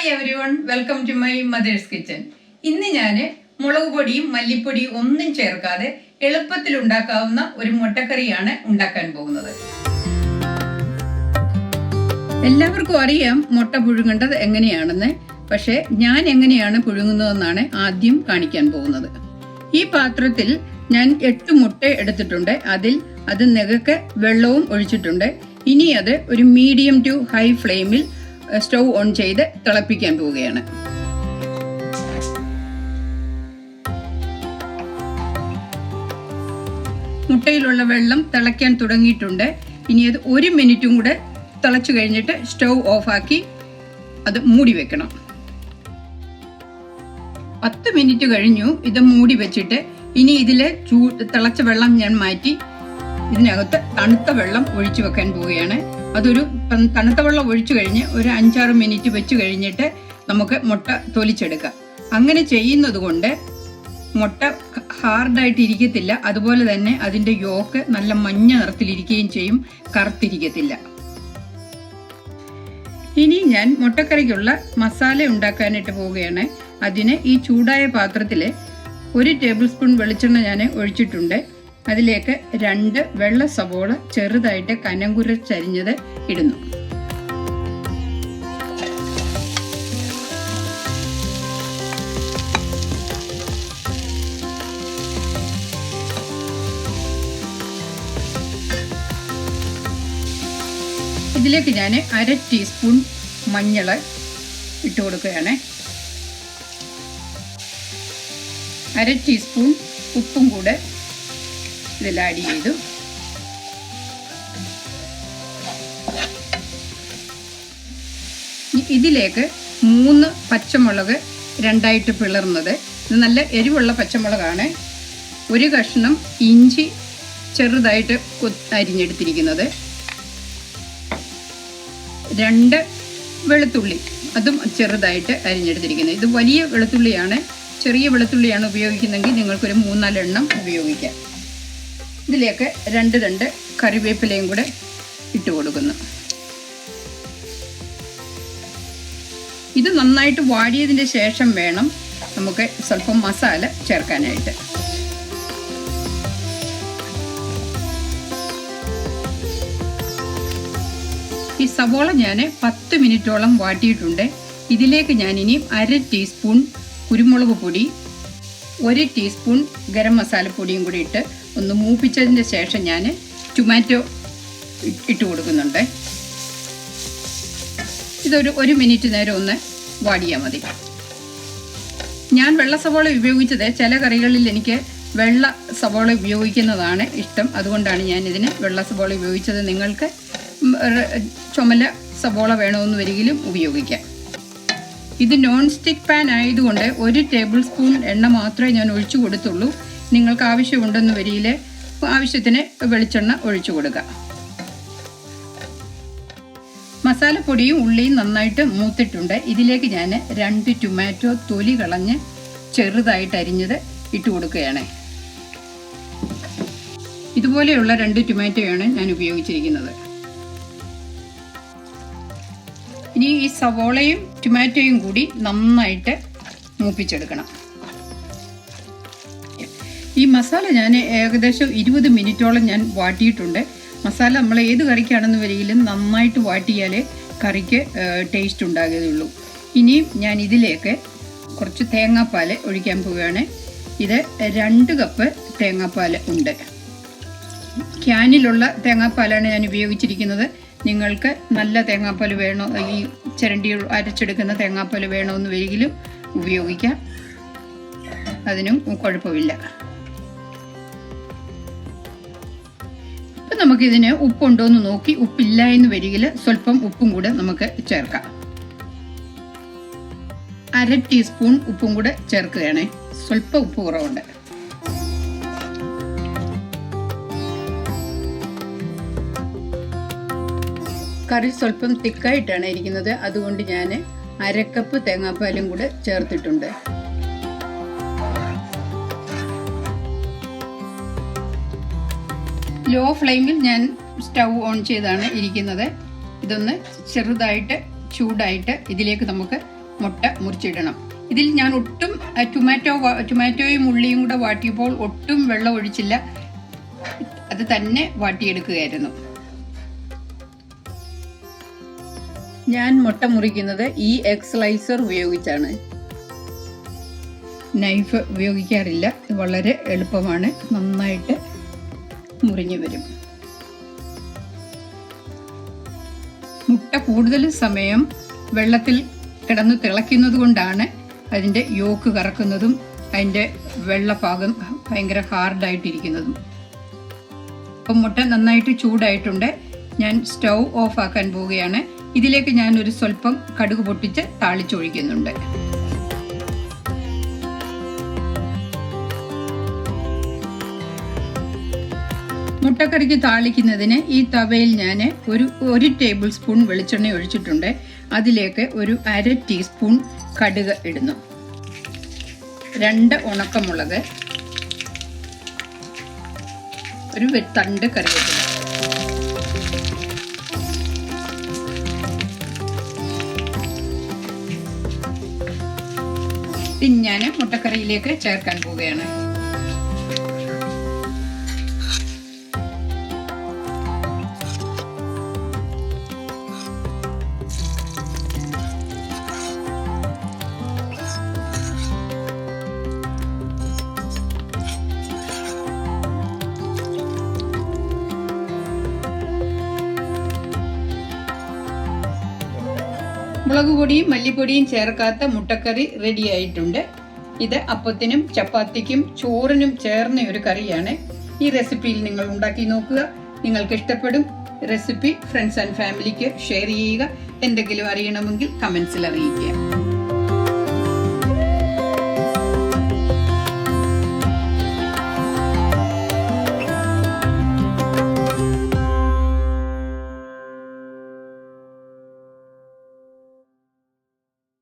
Hi everyone, welcome to my mother's kitchen. ഇന്ന് ഞാൻ മുളക് പൊടിയും മല്ലിപ്പൊടിയും ഒന്നും ചേർക്കാതെ എളുപ്പത്തിൽ ഉണ്ടാക്കാവുന്ന ഒരു മുട്ടക്കറിയാണ് ഉണ്ടാക്കാൻ പോകുന്നത്. എല്ലാവർക്കും അറിയാം മുട്ട പുഴുങ്ങേണ്ടത് എങ്ങനെയാണെന്ന്. പക്ഷെ ഞാൻ എങ്ങനെയാണ് പുഴുങ്ങുന്നതെന്നാണ് ആദ്യം കാണിക്കാൻ പോകുന്നത്. ഈ പാത്രത്തിൽ ഞാൻ 8 മുട്ട എടുത്തിട്ടുണ്ട്. അത് നെകക്കെ വെള്ളവും ഒഴിച്ചിട്ടുണ്ട്. ഇനി അത് ഒരു മീഡിയം ടു ഹൈ ഫ്ലെയിമിൽ സ്റ്റൗ ഓൺ ചെയ്ത് തിളപ്പിക്കാൻ പോവുകയാണ്. മുട്ടയിലുള്ള വെള്ളം തിളയ്ക്കാൻ തുടങ്ങിയിട്ടുണ്ട്. ഇനി അത് 1 മിനിറ്റും കൂടെ തിളച്ചു കഴിഞ്ഞിട്ട് സ്റ്റൗ ഓഫാക്കി അത് മൂടി വെക്കണം. 10 മിനിറ്റ് കഴിഞ്ഞു. ഇത് മൂടി വെച്ചിട്ട് ഇനി ഇതിലെ തിളച്ച വെള്ളം ഞാൻ മാറ്റി ഇതിനകത്ത് തണുത്ത വെള്ളം ഒഴിച്ചു വെക്കാൻ പോവുകയാണ്. അതൊരു തണുത്ത വെള്ളം ഒഴിച്ചു കഴിഞ്ഞ് ഒരു 5-6 മിനിറ്റ് വെച്ച് കഴിഞ്ഞിട്ട് നമുക്ക് മുട്ട തൊലിച്ചെടുക്കാം. അങ്ങനെ ചെയ്യുന്നത് കൊണ്ട് മുട്ട ഹാർഡായിട്ട് ഇരിക്കത്തില്ല. അതുപോലെ തന്നെ അതിന്റെ യോക്ക് നല്ല മഞ്ഞ നിറത്തിലിരിക്കുകയും ചെയ്യും, കറുത്തിരിക്കത്തില്ല. ഇനി ഞാൻ മുട്ടക്കറിക്കുള്ള മസാല ഉണ്ടാക്കാനായിട്ട് പോവുകയാണ്. അതിന് ഈ ചൂടായ പാത്രത്തിൽ 1 ടേബിൾ സ്പൂൺ വെളിച്ചെണ്ണ ഞാൻ ഒഴിച്ചിട്ടുണ്ട്. അതിലേക്ക് 2 വെള്ള സവോള ചെറുതായിട്ട് കനം കുറച്ചരിഞ്ഞത് ഇടുന്നു. ഇതിലേക്ക് ഞാൻ 1/2 ടീസ്പൂൺ മഞ്ഞൾ ഇട്ട് കൊടുക്കുകയാണ്. 1/2 ടീസ്പൂൺ ഉപ്പും കൂടെ ഇതിൽ ആഡ് ചെയ്തു. ഇതിലേക്ക് 3 പച്ചമുളക് 2ആയിട്ട് പിളർന്നത്. ഇത് നല്ല എരിവുള്ള പച്ചമുളകാണ്. 1 കഷ്ണം ഇഞ്ചി ചെറുതായിട്ട് അരിഞ്ഞെടുത്തിരിക്കുന്നത്. 2 വെളുത്തുള്ളി അതും ചെറുതായിട്ട് അരിഞ്ഞെടുത്തിരിക്കുന്നത്. ഇത് വലിയ വെളുത്തുള്ളിയാണ്. ചെറിയ വെളുത്തുള്ളിയാണ് ഉപയോഗിക്കുന്നതെങ്കിൽ നിങ്ങൾക്കൊരു 3-4 എണ്ണം ഉപയോഗിക്കാം. ഇതിലേക്ക് 2 തണ്ട് കറിവേപ്പിലയും കൂടെ ഇട്ട് കൊടുക്കുന്നു. ഇത് നന്നായിട്ട് വാടിയതിന് ശേഷം വേണം നമുക്ക് സ്വല്പം മസാല ചേർക്കാനായിട്ട്. ഈ സവോള ഞാൻ 10 മിനിറ്റോളം വാട്ടിയിട്ടുണ്ട്. ഇതിലേക്ക് ഞാൻ ഇനി 1/2 ടീസ്പൂൺ കുരുമുളക് പൊടി, 1 ടീസ്പൂൺ ഗരം മസാലപ്പൊടിയും കൂടി ഇട്ട് ഒന്ന് മൂപ്പിച്ചതിന് ശേഷം ഞാൻ ടൊമാറ്റോ ഇട്ട് കൊടുക്കുന്നുണ്ട്. ഇതൊരു 1 മിനിറ്റ് നേരം ഒന്ന് വാടിയാൽ മതി. ഞാൻ വെള്ള സവോള ഉപയോഗിച്ചത് ചില കറികളിൽ എനിക്ക് വെള്ള സവോള ഉപയോഗിക്കുന്നതാണ് ഇഷ്ടം. അതുകൊണ്ടാണ് ഞാൻ ഇതിന് വെള്ള സവോള ഉപയോഗിച്ചത്. നിങ്ങൾക്ക് ചുമല സവോള വേണമെന്ന് വരികിലും ഉപയോഗിക്കാം. ഇത് നോൺ സ്റ്റിക്ക് പാൻ ആയതുകൊണ്ട് 1 ടേബിൾ സ്പൂൺ എണ്ണ മാത്രമേ ഞാൻ ഒഴിച്ചു കൊടുത്തുള്ളൂ. നിങ്ങൾക്ക് ആവശ്യമുണ്ടെന്ന് വരിയിൽ ആവശ്യത്തിന് വെളിച്ചെണ്ണ ഒഴിച്ചു കൊടുക്കുക. മസാലപ്പൊടിയും ഉള്ളിയും നന്നായിട്ട് മൂത്തിട്ടുണ്ട്. ഇതിലേക്ക് ഞാൻ 2 ടൊമാറ്റോ തൊലി കളഞ്ഞ് ചെറുതായിട്ട് അരിഞ്ഞത് ഇട്ട് കൊടുക്കുകയാണ്. ഇതുപോലെയുള്ള 2 ടൊമാറ്റോയാണ് ഞാൻ ഉപയോഗിച്ചിരിക്കുന്നത്. ഇനി ഈ സവോളയും ടൊമാറ്റോയും കൂടി നന്നായിട്ട് മൂപ്പിച്ചെടുക്കണം. ഈ മസാല ഞാൻ ഏകദേശം 20 മിനിറ്റോളം ഞാൻ വാട്ടിയിട്ടുണ്ട്. മസാല നമ്മൾ ഏത് കറിക്കാണെന്ന് വരികയിലും നന്നായിട്ട് വാട്ടിയാലേ കറിക്ക് ടേസ്റ്റ് ഉണ്ടാകുകയുള്ളൂ. ഇനിയും ഞാൻ ഇതിലേക്ക് കുറച്ച് തേങ്ങാപ്പാൽ ഒഴിക്കാൻ പോവുകയാണ്. ഇത് 2 കപ്പ് തേങ്ങാപ്പാൽ ഉണ്ട്. ക്യാനിലുള്ള തേങ്ങാപ്പാലാണ് ഞാൻ ഉപയോഗിച്ചിരിക്കുന്നത്. നിങ്ങൾക്ക് നല്ല തേങ്ങാപ്പാൽ വേണോ, ഈ ചിരണ്ടി അരച്ചെടുക്കുന്ന തേങ്ങാപ്പാൽ വേണമെന്ന് വരികിലും ഉപയോഗിക്കാം. അതിനും കുഴപ്പമില്ല. അപ്പം നമുക്കിതിന് ഉപ്പുണ്ടോ എന്ന് നോക്കി, ഉപ്പില്ല എന്ന് വരികിൽ സ്വല്പം ഉപ്പും കൂടെ നമുക്ക് ചേർക്കാം. 1/2 ടീസ്പൂൺ ഉപ്പും കൂടെ ചേർക്കുകയാണ്. സ്വല്പം ഉപ്പ് കുറവുണ്ട്. കറി സ്വല്പം തിക്കായിട്ടാണ് ഇരിക്കുന്നത്. അതുകൊണ്ട് ഞാൻ 1/2 കപ്പ് തേങ്ങാപ്പാലും കൂടെ ചേർത്തിട്ടുണ്ട്. ലോ ഫ്ലെയിമിൽ ഞാൻ സ്റ്റൗ ഓൺ ചെയ്താണ് ഇരിക്കുന്നത്. ഇതൊന്ന് ചെറുതായിട്ട് ചൂടായിട്ട് ഇതിലേക്ക് നമുക്ക് മുട്ട മുറിച്ചിടണം. ഇതിൽ ഞാൻ ഒട്ടും ടൊമാറ്റോയും ഉള്ളിയും കൂടെ വാട്ടിയപ്പോൾ ഒട്ടും വെള്ളം ഒഴിച്ചില്ല, അത് തന്നെ വാട്ടിയെടുക്കുകയായിരുന്നു. ഞാൻ മുട്ട മുറിക്കുന്നത് ഈ എഗ് സ്ലൈസർ ഉപയോഗിച്ചാണ്. നൈഫ് ഉപയോഗിക്കാറില്ല. ഇത് വളരെ എളുപ്പമാണ്, നന്നായിട്ട് മുറിഞ്ഞു വരും. മുട്ട കൂടുതൽ സമയം വെള്ളത്തിൽ കിടന്ന് തിളയ്ക്കുന്നത് കൊണ്ടാണ് അതിൻ്റെ യോക്ക് കറക്കുന്നതും അതിൻ്റെ വെള്ളഭാഗം ഭയങ്കര ഹാർഡായിട്ടിരിക്കുന്നതും. അപ്പം മുട്ട നന്നായിട്ട് ചൂടായിട്ടുണ്ട്. ഞാൻ സ്റ്റൗ ഓഫ് ആക്കാൻ പോവുകയാണ്. ഇതിലേക്ക് ഞാൻ ഒരു സ്വല്പം കടുക് പൊട്ടിച്ച് താളിച്ചൊഴിക്കുന്നുണ്ട്. മുട്ടക്കറിക്ക് താളിക്കുന്നതിന് ഈ തവയിൽ ഞാൻ ഒരു ടേബിൾ സ്പൂൺ വെളിച്ചെണ്ണ ഒഴിച്ചിട്ടുണ്ട്. അതിലേക്ക് ഒരു 1/2 ടീസ്പൂൺ കടുക് ഇടുന്നു, 2 ഉണക്കമുളക്, ഒരു തണ്ട് കറിവേപ്പില. ഇത് ഞാൻ മുട്ടക്കറിയിലേക്ക് ചേർക്കാൻ പോവുകയാണ്. മുളക് പൊടിയും മല്ലിപ്പൊടിയും ചേർക്കാത്ത മുട്ടക്കറി റെഡി ആയിട്ടുണ്ട്. ഇത് അപ്പത്തിനും ചപ്പാത്തിക്കും ചോറിനും ചേർന്ന ഒരു കറിയാണ്. ഈ റെസിപ്പിയിൽ നിങ്ങൾ ഉണ്ടാക്കി നോക്കുക, നിങ്ങൾക്ക് ഇഷ്ടപ്പെടും. റെസിപ്പി ഫ്രണ്ട്സ് ആൻഡ് ഫാമിലിക്ക് ഷെയർ ചെയ്യുക. എന്തെങ്കിലും അറിയണമെങ്കിൽ കമന്റ്സിൽ അറിയിക്കുക.